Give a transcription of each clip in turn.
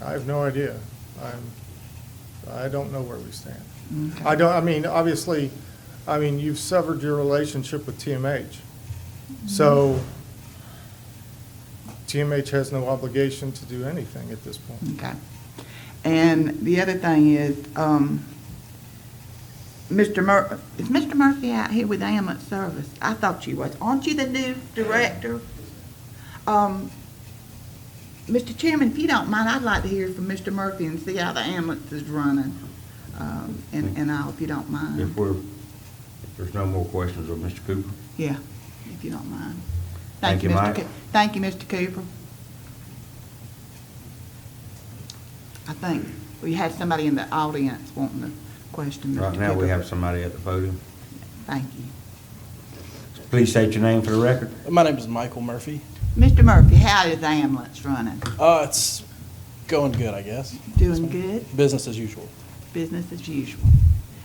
I have no idea. I don't know where we stand. Okay. I mean, obviously, you've severed your relationship with TMH. So TMH has no obligation to do anything at this point. Okay. And the other thing is, is Mr. Murphy out here with ambulance service? I thought you was. Aren't you the new director? Mr. Chairman, if you don't mind, I'd like to hear from Mr. Murphy and see how the ambulance is running, and all, if you don't mind. If there's no more questions of Mr. Cooper. Yeah, if you don't mind. Thank you, Mr. Mike. Thank you, Mr. Cooper. I think we had somebody in the audience wanting to question Mr. Right now, we Cooper. have somebody at the podium. Thank you. Please state your name for the record. My name is Michael Murphy. Mr. Murphy, how is the ambulance running? It's going good, I guess. Doing good? Business as usual. Business as usual.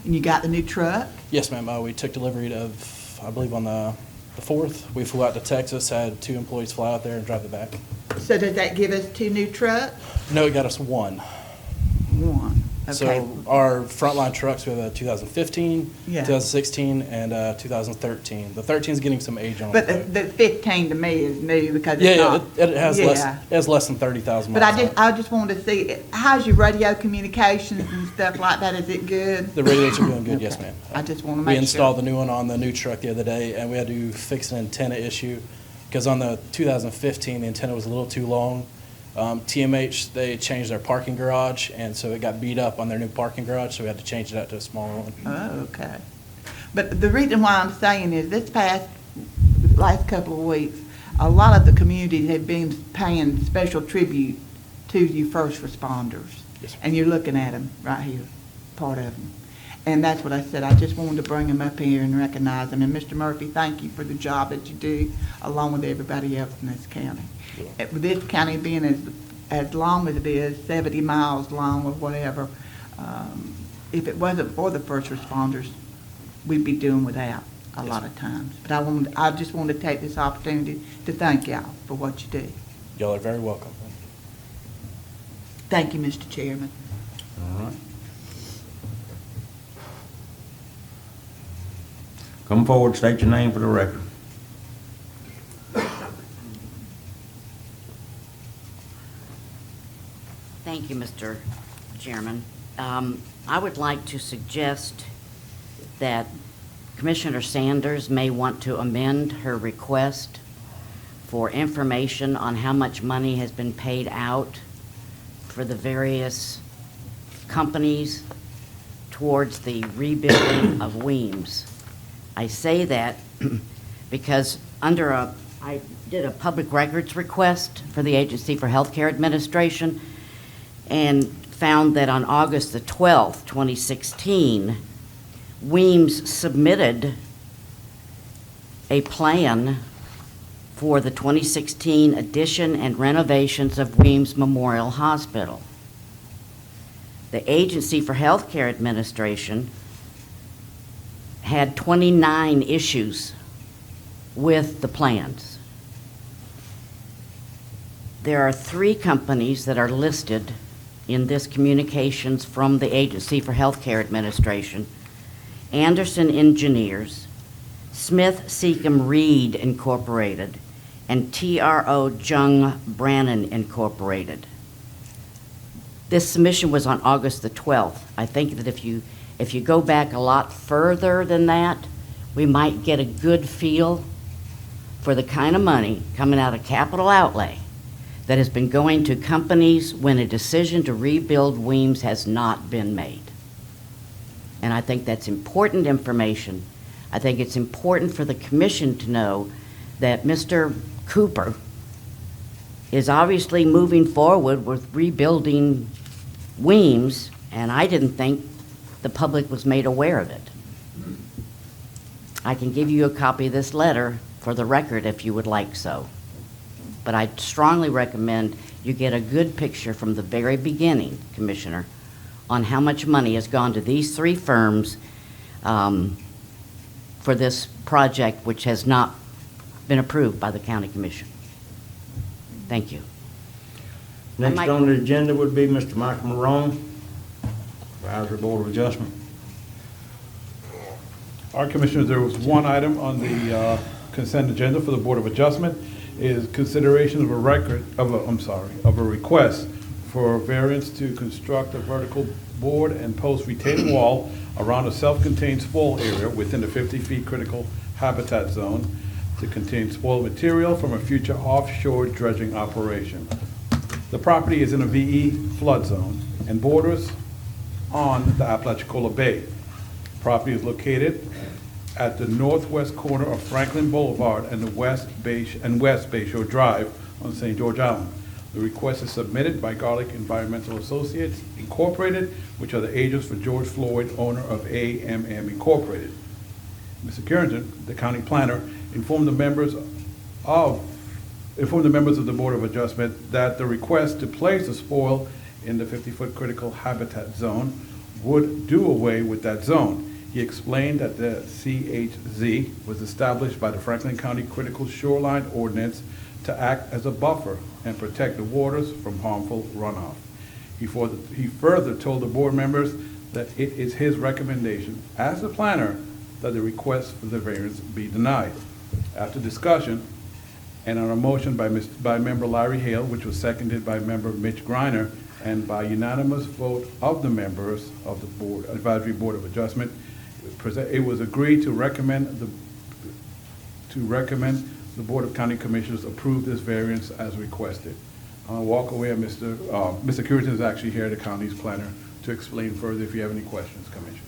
And you got the new truck? Yes, ma'am. We took delivery of, I believe, on the 4th. We flew out to Texas, had 2 employees fly out there and drive it back. So does that give us 2 new trucks? No, it got us 1. 1. Okay. So our frontline trucks, we have a 2015, Yeah. 2016, and 2013. The 13 is getting some age on it. But though. the 15 to me is new because it's Yeah, not. it has Yeah. less than 30,000 But miles. I just wanted to see, how's your radio communications and stuff like that? Is it good? The radios are doing good, yes, Okay. ma'am. I just want to We make sure. installed the new one on the new truck the other day, and we had to fix an antenna issue, because on the 2015, the antenna was a little too long. TMH, they changed their parking garage, and so it got beat up on their new parking garage, so we had to change it out to a smaller one. Oh, okay. But the reason why I'm saying is this last couple of weeks, a lot of the communities have been paying special tribute to you first responders. Yes, sir. And you're looking at them right here, part of them. And that's what I said. I just wanted to bring them up here and recognize them. And Mr. Murphy, thank you for the job that you do along with everybody else in this county. With this county being as long as it is, 70 miles long or whatever, if it wasn't for the first responders, we'd be doing without a lot of times. But I just wanted to take this opportunity to thank y'all for what you do. Y'all are very welcome. Thank you, Mr. Chairman. All right. Come forward, state your name for the record. Thank you, Mr. Chairman. I would like to suggest that Commissioner Sanders may want to amend her request for information on how much money has been paid out for the various companies towards the rebuilding of Weems. I say that because I did a public records request for the Agency for Healthcare Administration and found that on August the 12th, 2016, Weems submitted a plan for the 2016 addition and renovations of Weems Memorial Hospital. The Agency for Healthcare Administration had 29 issues with the plans. There are 3 companies that are listed in this communications from the Agency for Healthcare Administration: Anderson Engineers, Smith Seacom Reed Incorporated, and TRO Jung Brannan Incorporated. This submission was on August the 12th. I think that if you go back a lot further than that, we might get a good feel for the kind of money coming out of capital outlay that has been going to companies when a decision to rebuild Weems has not been made. And I think that's important information. I think it's important for the commission to know that Mr. Cooper is obviously moving forward with rebuilding Weems, and I didn't think the public was made aware of it. I can give you a copy of this letter for the record if you would like so. But I strongly recommend you get a good picture from the very beginning, Commissioner, on how much money has gone to these 3 firms for this project, which has not been approved by the County Commission. Thank you. Next might- on the agenda would be Mr. Michael Morone, Advisory Board of Adjustment. Our Commissioners, there was one item on the consent agenda for the Board of Adjustment, is consideration of a request for variance to construct a vertical board and post retaining wall around a self-contained spoil area within the 50 feet critical habitat zone to contain spoiled material from a future offshore dredging operation. The property is in a VE flood zone and borders on the Apalachicola Bay. Property is located at the northwest corner of Franklin Boulevard and the West Bayshore Drive on St. George Island. The request is submitted by Garlic Environmental Associates Incorporated, which are the agents for George Floyd, owner of AMM Incorporated. Mr. Carrington, the county planner, informed the members of the Board of Adjustment that the request to place the spoil in the 50-foot critical habitat zone would do away with that zone. He explained that the CHZ was established by the Franklin County Critical Shoreline Ordinance to act as a buffer and protect the waters from harmful runoff. He further told the board members that it is his recommendation, as the planner, that the request for the variance be denied. After discussion, and on a motion by Member Larry Hale, which was seconded by Member Mitch Griner, and by unanimous vote of the members of the Board, Advisory Board of Adjustment, it was agreed to recommend the Board of County Commissioners approve this variance as requested. I'll walk away, Mr. Curtin is actually here, the county's planner, to explain further if you have any questions, Commissioner.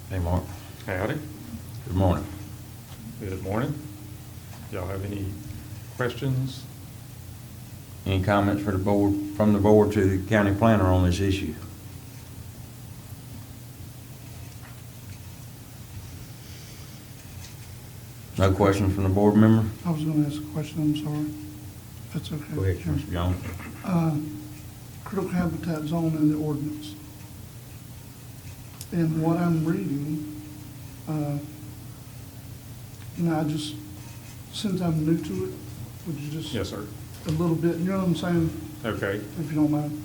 Hey, Mark. Howdy. Good morning. Good morning. Y'all have any questions? Any comments for the board, from the board to the county planner on this issue? No questions from the board member? I was going to ask a question, I'm sorry, if that's okay. Go ahead, Chairman. Mr. Jones. Critical habitat zone in the ordinance. And what I'm reading, I just, since I'm new to it, would you just? Yes, sir. A little bit, you know what I'm saying, Okay. if you don't mind?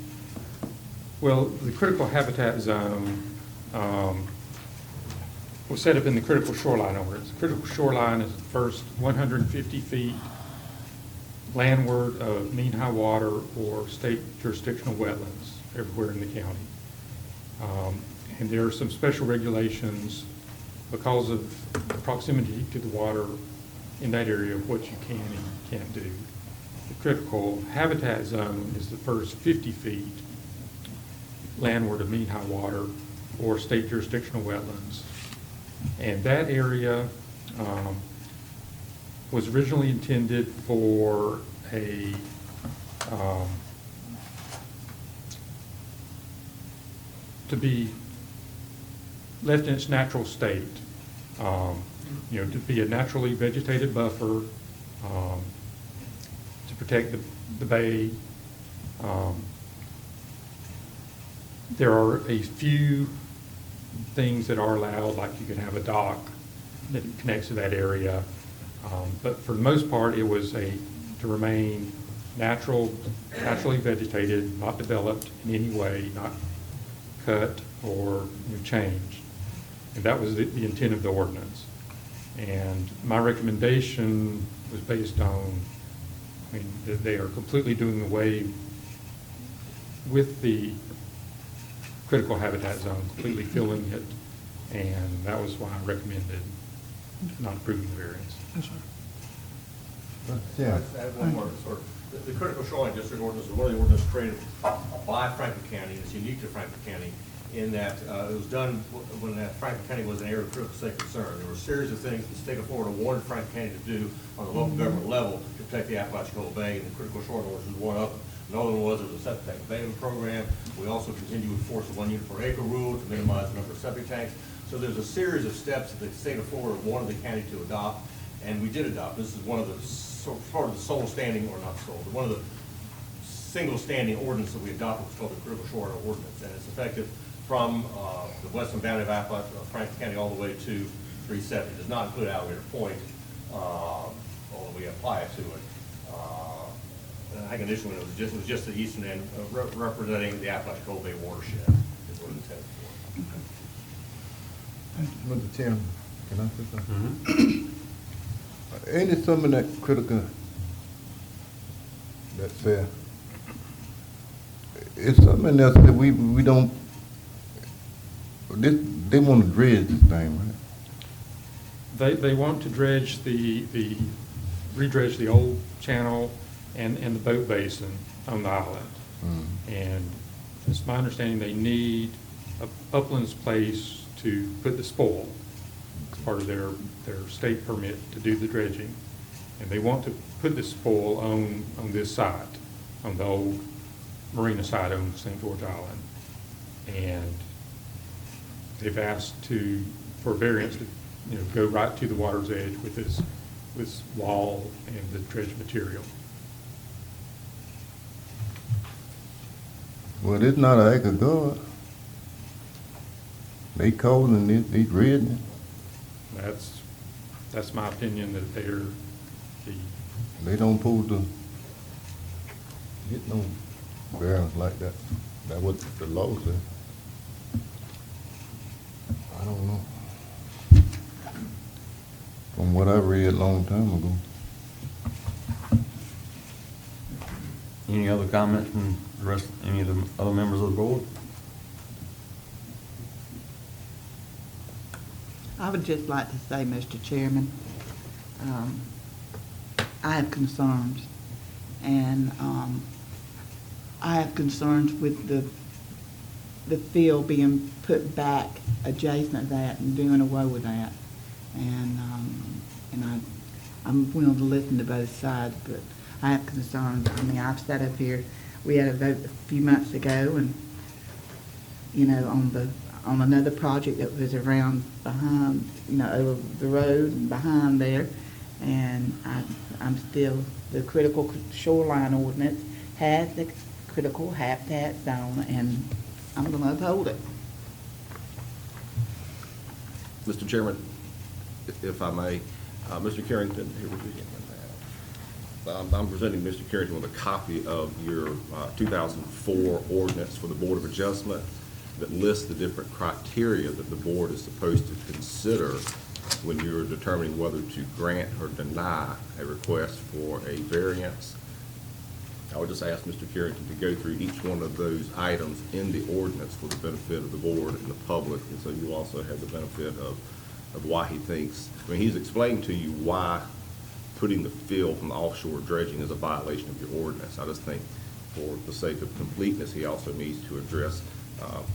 Well, the critical habitat zone was set up in the critical shoreline ordinance. Critical shoreline is the first 150 feet landward of mean high water or state jurisdictional wetlands everywhere in the county. And there are some special regulations because of the proximity to the water in that area of what you can and can't do. The critical habitat zone is the first 50 feet landward of mean high water or state jurisdictional wetlands. And that area was originally intended for a to be left in its natural state, to be a naturally vegetated buffer, to protect the bay. There are a few things that are allowed, like you can have a dock that connects to that area. But for the most part, it was to remain naturally vegetated, not developed in any way, not cut or changed. And that was the intent of the ordinance. And my recommendation was based on, that they are completely doing away with the critical habitat zone, completely filling it, and that was why I recommended not approving the variance. Yes, sir. Yeah. Add one more, sort of. The critical shoreline district ordinance is one of the ordinances created by Franklin County, and it's unique to Franklin County in that it was done when Franklin County was an area of critical state concern. There were a series of things the state of Florida wanted Franklin County to do on the local government level to protect the Apalachicola Bay, and the critical shoreline ordinance was one of them. Another one was there was a septic tank abatement program. We also continue to enforce the 1 unit per acre rule to minimize the number of septic tanks. So there's a series of steps that the state of Florida wanted the county to adopt, and we did adopt. This is one of the sort of the sole standing, or not sole, but one of the single standing ordinance that we adopted was called the Critical Shoreline Ordinance, and it's effective from the western boundary of Franklin County all the way to 370. It does not include Alligator Point or level and we apply it to it. And I think initially it was just the eastern end, representing the Apalachicola Bay watershed is what it's intended for. Mr. Chairman, can I say something? Ain't some of that critical, that's fair? It's something else that we don't, they want to dredge this thing, right? They want to dredge re-dredge the old channel and the boat basin on the island. And it's my understanding they need a uplands place to put the spoil. It's part of their state permit to do the dredging. And they want to put the spoil on this site, on the old marina side on St. George Island. And they've asked for variance to, go right to the water's edge with this wall and the dredge material. Well, it's not an act of God. They calling it, they dredging it. That's my opinion, that they're They don't pull to get no barrels like that. That's what the law says. I don't know. From what I read a long time ago. Any other comments from the rest, any of the other members of the board? I would just like to say, Mr. Chairman, I have concerns, and I have concerns with the field being put back adjacent to that and doing away with that. And I'm willing to listen to both sides, but I have concerns. I mean, I've sat up here, we had a vote a few months ago, and, on another project that was around behind, over the road and behind there. And I'm still, the critical shoreline ordinance has the critical habitat zone, and I'm going to uphold it. Mr. Chairman, if I may, Mr. Carrington, here we go. I'm presenting Mr. Carrington with a copy of your 2004 ordinance for the Board of Adjustment that lists the different criteria that the board is supposed to consider when you're determining whether to grant or deny a request for a variance. I would just ask Mr. Carrington to go through each one of those items in the ordinance for the benefit of the board and the public, and so you also have the benefit of why he thinks, he's explained to you why putting the fill from the offshore dredging is a violation of your ordinance. I just think for the sake of completeness, he also needs to address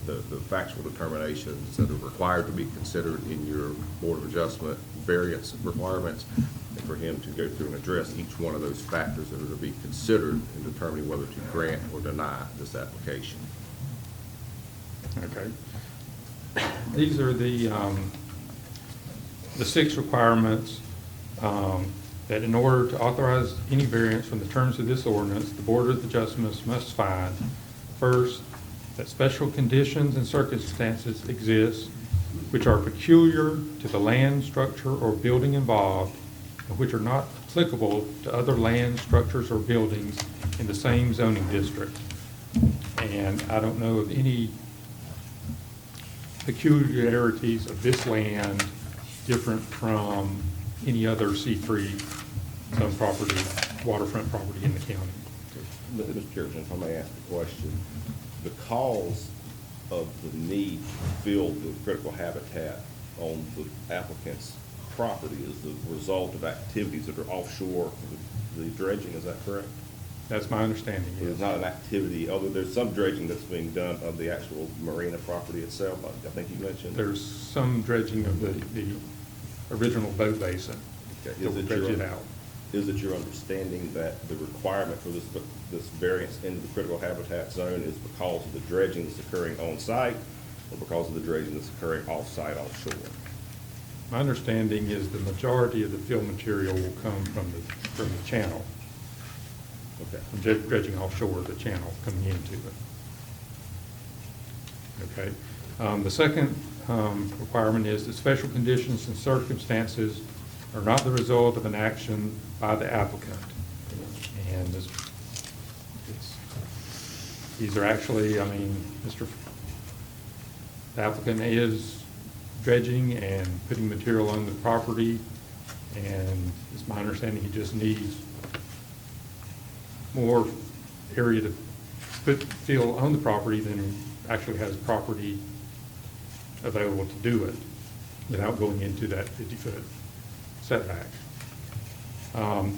the factual determinations that are required to be considered in your Board of Adjustment variance requirements, and for him to go through and address each one of those factors that are to be considered in determining whether to grant or deny this application. Okay. These are the 6 requirements that in order to authorize any variance from the terms of this ordinance, the Board of Adjustments must find, first, that special conditions and circumstances exist which are peculiar to the land, structure, or building involved, and which are not applicable to other land, structures, or buildings in the same zoning district. And I don't know of any peculiarities of this land different from any other C3 zone property, waterfront property in the county. Mr. Chairman, if I may ask a question, the cause of the need to fill the critical habitat on the applicant's property is the result of activities that are offshore the dredging, is that correct? That's my understanding, yes. There's not an activity, although there's some dredging that's being done of the actual marina property itself, I think you mentioned. There's some dredging of the original boat basin. Okay. That will dredge it out. Is it your understanding that the requirement for this variance into the critical habitat zone is because of the dredging that's occurring on site or because of the dredging that's occurring off-site offshore? My understanding is the majority of the fill material will come from the channel. Okay. From dredging offshore, the channel coming into it. Okay. The second requirement is that special conditions and circumstances are not the result of an action by the applicant. And these are actually, I mean, the applicant is dredging and putting material on the property, and it's my understanding he just needs more area to fill on the property than he actually has property available to do it without going into that 50-foot setback.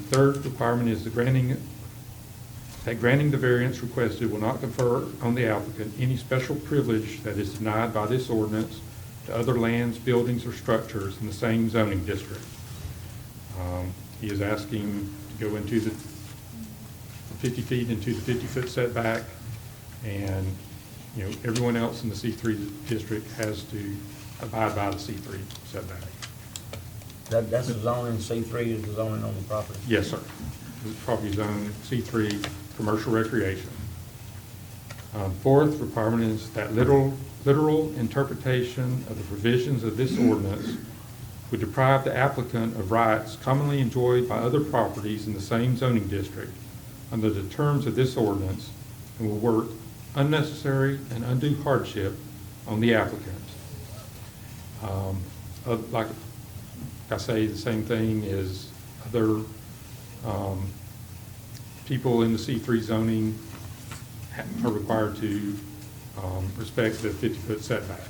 Third requirement is granting the variance requested will not confer on the applicant any special privilege that is denied by this ordinance to other lands, buildings, or structures in the same zoning district. He is asking to go into the 50 feet into the 50-foot setback, and, you know, everyone else in the C3 district has to abide by the C3 setback. That's the zoning, C3 is the zoning on the property? Yes, sir. The property zone C3, commercial recreation. Fourth requirement is that literal interpretation of the provisions of this ordinance would deprive the applicant of rights commonly enjoyed by other properties in the same zoning district under the terms of this ordinance, and will work unnecessary and undue hardship on the applicant. Like I say, the same thing is other people in the C3 zoning are required to respect the 50-foot setback.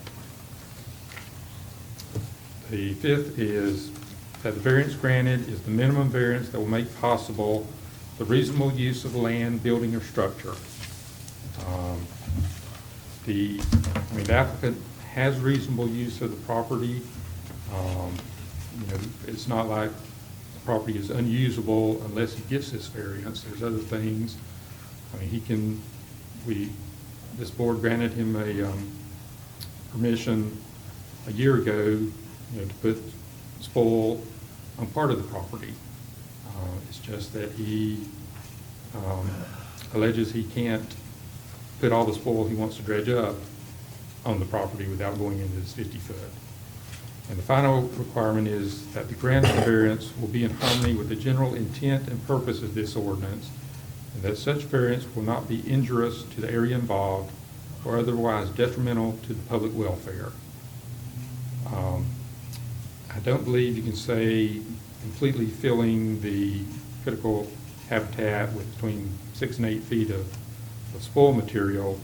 The fifth is that the variance granted is the minimum variance that will make possible the reasonable use of the land, building, or structure. The applicant has reasonable use of the property. You know, it's not like the property is unusable unless he gets this variance. There's other things. I mean, this board granted him a permission a year ago, you know, to put spoil on part of the property. It's just that he alleges he can't put all the spoil he wants to dredge up on the property without going into this 50-foot. And the final requirement is that the grant of the variance will be in harmony with the general intent and purpose of this ordinance, and that such variance will not be injurious to the area involved or otherwise detrimental to the public welfare. I don't believe you can say completely filling the critical habitat with between 6 and 8 feet of spoil material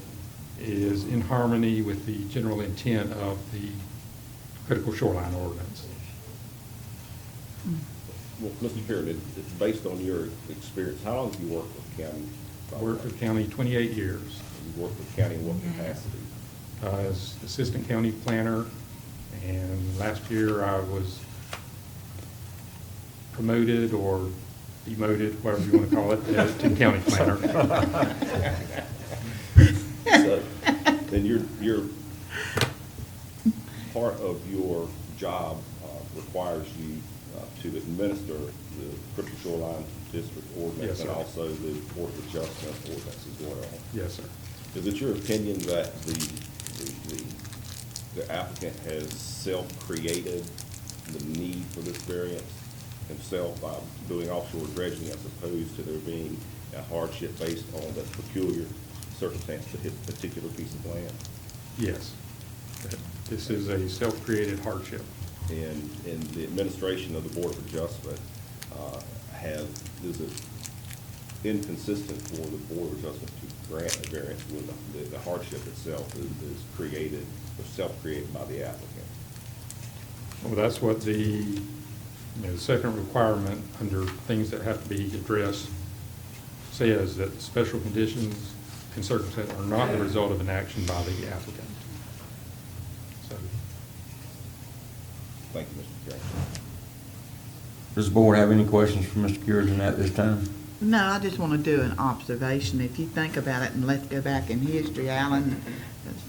is in harmony with the general intent of the critical shoreline ordinance. Well, Mr. Chairman, it's based on your experience. How long have you worked with the county? Worked with the county 28 years. You worked with the county in what capacity? As assistant county planner, and last year I was promoted or demoted, whatever you want to call it, to county planner. So, then your part of your job requires you to administer the critical shoreline district ordinance Yes, sir. and also the Board of Adjustment ordinance as well. Yes, sir. Is it your opinion that the applicant has self-created the need for this variance himself by doing offshore dredging as opposed to there being a hardship based on the peculiar circumstance to his particular piece of land? Yes. This is a self-created hardship. And in the administration of the Board of Adjustment, is it inconsistent for the Board of Adjustment to grant a variance when the hardship itself is created or self-created by the applicant? Well, that's what the second requirement under things that have to be addressed says, that special conditions and circumstances are not the result of an action by the applicant. So, Thank you, Mr. Chairman. Does the board have any questions for Mr. Cureton at this time? No, I just want to do an observation. If you think about it, and let's go back in history, Alan,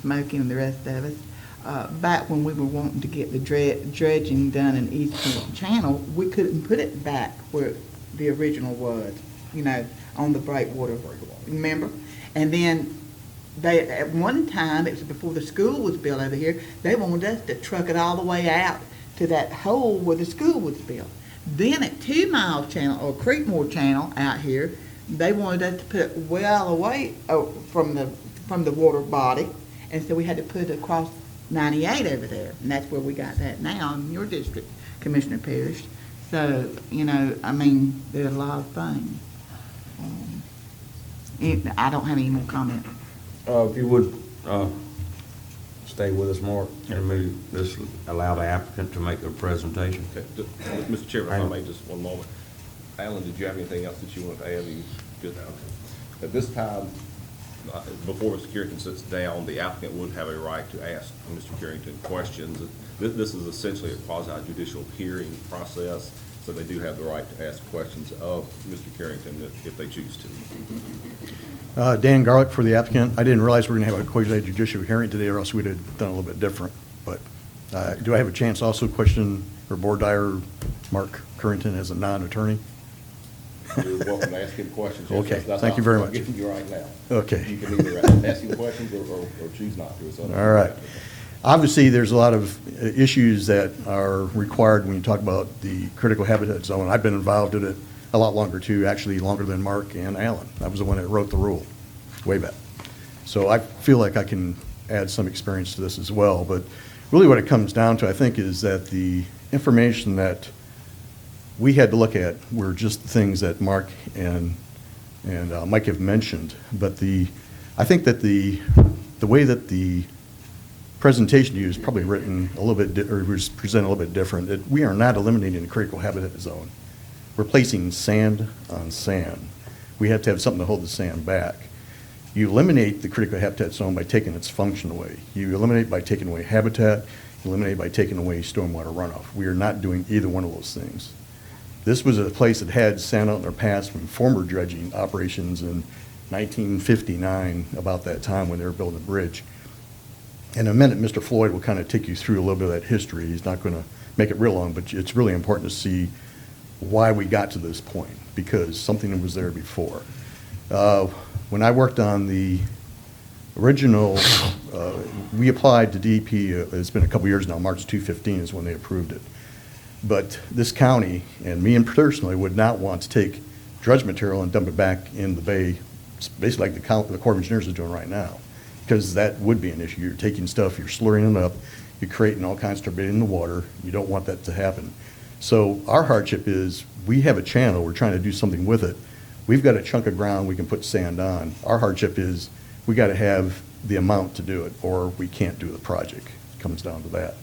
Smokey, and the rest of us, back when we were wanting to get the dredging done in East Point Channel, we couldn't put it back where the original was, on the breakwater, remember? And then they, at one time, it was before the school was built over here, they wanted us to truck it all the way out to that hole where the school was built. Then at 2 Mile Channel, or Creekmore Channel out here, they wanted us to put it well away from the water body, and so we had to put it across 98 over there, and that's where we got that now in your district, Commissioner Parrish. So, I mean, there's a lot of things. I don't have any more comment. If you would, stay with us, Mark, and just allow the applicant to make their presentation. Okay. Mr. Chairman, if I may, just one moment. Alan, did you have anything else that you wanted to add? You good? At this time, before Mr. Carrington sits down, the applicant would have a right to ask Mr. Carrington questions. This is essentially a quasi-judicial hearing process, so they do have the right to ask questions of Mr. Carrington if they choose to. Dan Garlick for the applicant. I didn't realize we were going to have a quasi-judicial hearing today, or else we'd have done a little bit different. But do I have a chance to also question or board dire Mark Currington as a non-attorney? You're welcome to ask him questions. Okay, That's thank you very much. I'm getting you right now. Okay. You can either ask him questions or choose not to. It's up to you. All right. Obviously, there's a lot of issues that are required when you talk about the critical habitat zone. I've been involved in it a lot longer too, actually longer than Mark and Alan. I was the one that wrote the rule way back. So I feel like I can add some experience to this as well. But really what it comes down to, I think, is that the information that we had to look at were just the things that Mark and Mike have mentioned. But I think that the way that the presentation to you is probably written a little bit, or was presented a little bit different. That we are not eliminating the critical habitat zone. We're placing sand on sand. We have to have something to hold the sand back. You eliminate the critical habitat zone by taking its function away. You eliminate by taking away habitat. You eliminate by taking away stormwater runoff. We are not doing either one of those things. This was a place that had sand out in their past from former dredging operations in 1959, about that time when they were building the bridge. In a minute, Mr. Floyd will kind of take you through a little bit of that history. He's not going to make it real long, but it's really important to see why we got to this point, because something was there before. When I worked on the original, we applied to DEP, it's been a couple years now, March 2015 is when they approved it. But this county, and me personally, would not want to take dredge material and dump it back in the bay, basically like the Corps of Engineers is doing right now, because that would be an issue. You're taking stuff, you're slurring it up, you're creating all kinds of turbidity in the water. You don't want that to happen. So our hardship is we have a channel, we're trying to do something with it. We've got a chunk of ground we can put sand on. Our hardship is we got to have the amount to do it, or we can't do the project. It comes down to that.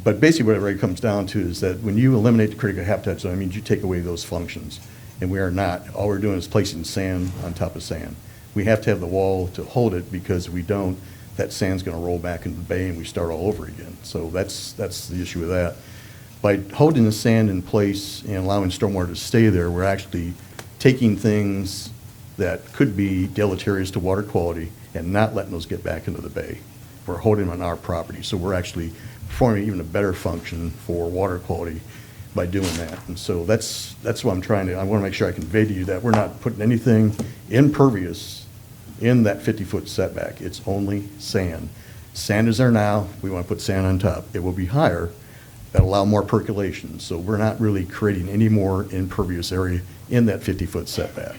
But basically what it really comes down to is that when you eliminate the critical habitat zone, it means you take away those functions. And we are not. All we're doing is placing sand on top of sand. We have to have the wall to hold it, because if we don't, that sand's going to roll back into the bay and we start all over again. So that's the issue with that. By holding the sand in place and allowing stormwater to stay there, we're actually taking things that could be deleterious to water quality and not letting those get back into the bay. We're holding them on our property, so we're actually performing even a better function for water quality by doing that. And so that's what I'm trying to, I want to make sure I convey to you that we're not putting anything impervious in that 50-foot setback. It's only sand. Sand is there now. We want to put sand on top. It will be higher. That'll allow more percolation. So we're not really creating any more impervious area in that 50-foot setback.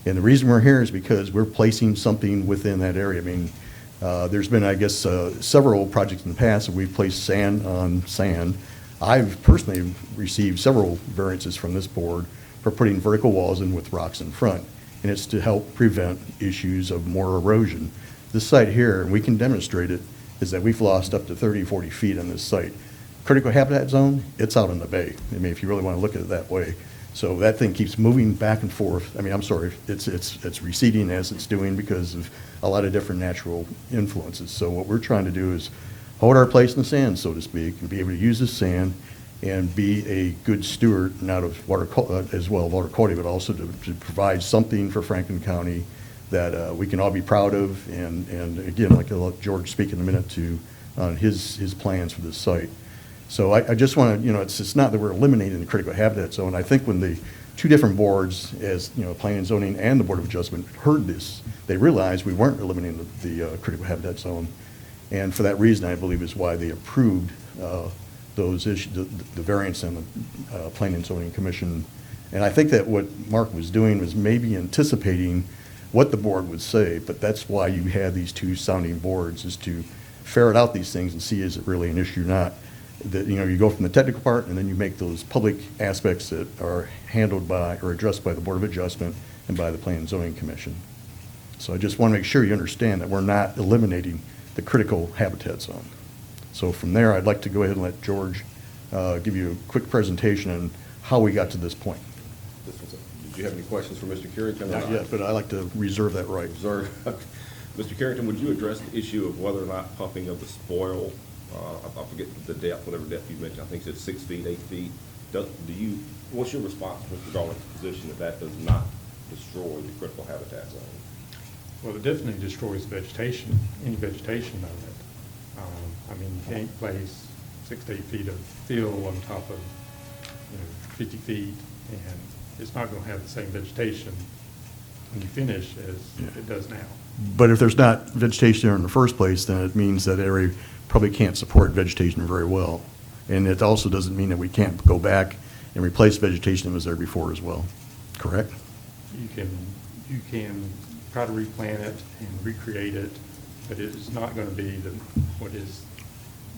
And the reason we're here is because we're placing something within that area. I mean, there's been, I guess, several projects in the past that we've placed sand on sand. I've personally received several variances from this board for putting vertical walls in with rocks in front. And it's to help prevent issues of more erosion. This site here, and we can demonstrate it, is that we've lost up to 30, 40 feet on this site. Critical habitat zone, it's out in the bay. I mean, if you really want to look at it that way. So that thing keeps moving back and forth. I mean, I'm sorry, it's receding as it's doing because of a lot of different natural influences. So what we're trying to do is hold our place in the sand, so to speak, and be able to use this sand and be a good steward, not of water, as well, water quality, but also to provide something for Franklin County that we can all be proud of. And again, like I'll let George speak in a minute to his plans for this site. So I just want to, it's not that we're eliminating the critical habitat zone. I think when the two different boards, as Planning and Zoning and the Board of Adjustment, heard this, they realized we weren't eliminating the critical habitat zone. And for that reason, I believe, is why they approved those issues, the variance in the Planning and Zoning Commission. And I think that what Mark was doing was maybe anticipating what the board would say, but that's why you have these two sounding boards, is to ferret out these things and see is it really an issue or not. That, you know, you go from the technical part, and then you make those public aspects that are handled by or addressed by the Board of Adjustment and by the Planning and Zoning Commission. So I just want to make sure you understand that we're not eliminating the critical habitat zone. So from there, I'd like to go ahead and let George give you a quick presentation on how we got to this point. Did you have any questions for Mr. Carrington? Not yet, but I like to reserve that right. Reserve. Mr. Carrington, would you address the issue of whether or not pumping of the spoil, I forget the depth, whatever depth you mentioned, I think it's 6 feet, 8 feet. What's your response to Mr. Garland's position that does not destroy the critical habitat zone? Well, it definitely destroys vegetation, any vegetation of it. I mean, you can't place 6 to 8 feet of fill on top of, 50 feet, and it's not going to have the same vegetation when you finish as it does now. But if there's not vegetation there in the first place, then it means that area probably can't support vegetation very well. And it also doesn't mean that we can't go back and replace vegetation that was there before as well, correct? You can try to replant it and recreate it, but it is not going to be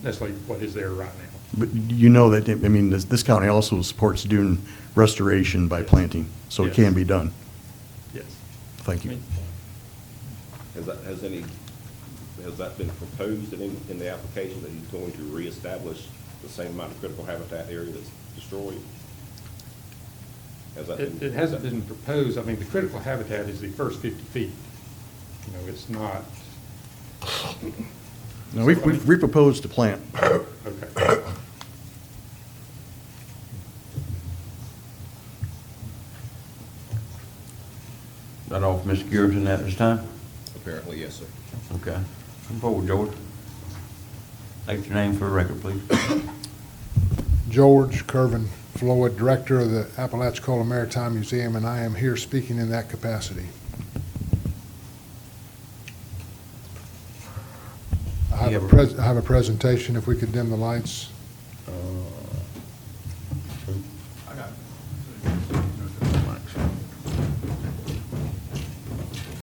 necessarily what is there right now. But you know that, I mean, this county also supports doing restoration by planting, so it Yes. can be done. Yes. Thank you. Has that been proposed in the application, that he's going to reestablish the same amount of critical habitat area that's destroyed? Has that been? It hasn't been proposed. I mean, the critical habitat is the first 50 feet. It's not. No, we proposed to plant. Okay. That all for Mr. Carrington at this time? Apparently, yes, sir. Okay. Come forward, George. State your name for the record, please. George Kervin Floyd, Director of the Apalachicola Maritime Museum, and I am here speaking in that capacity. I have a presentation, if we could dim the lights.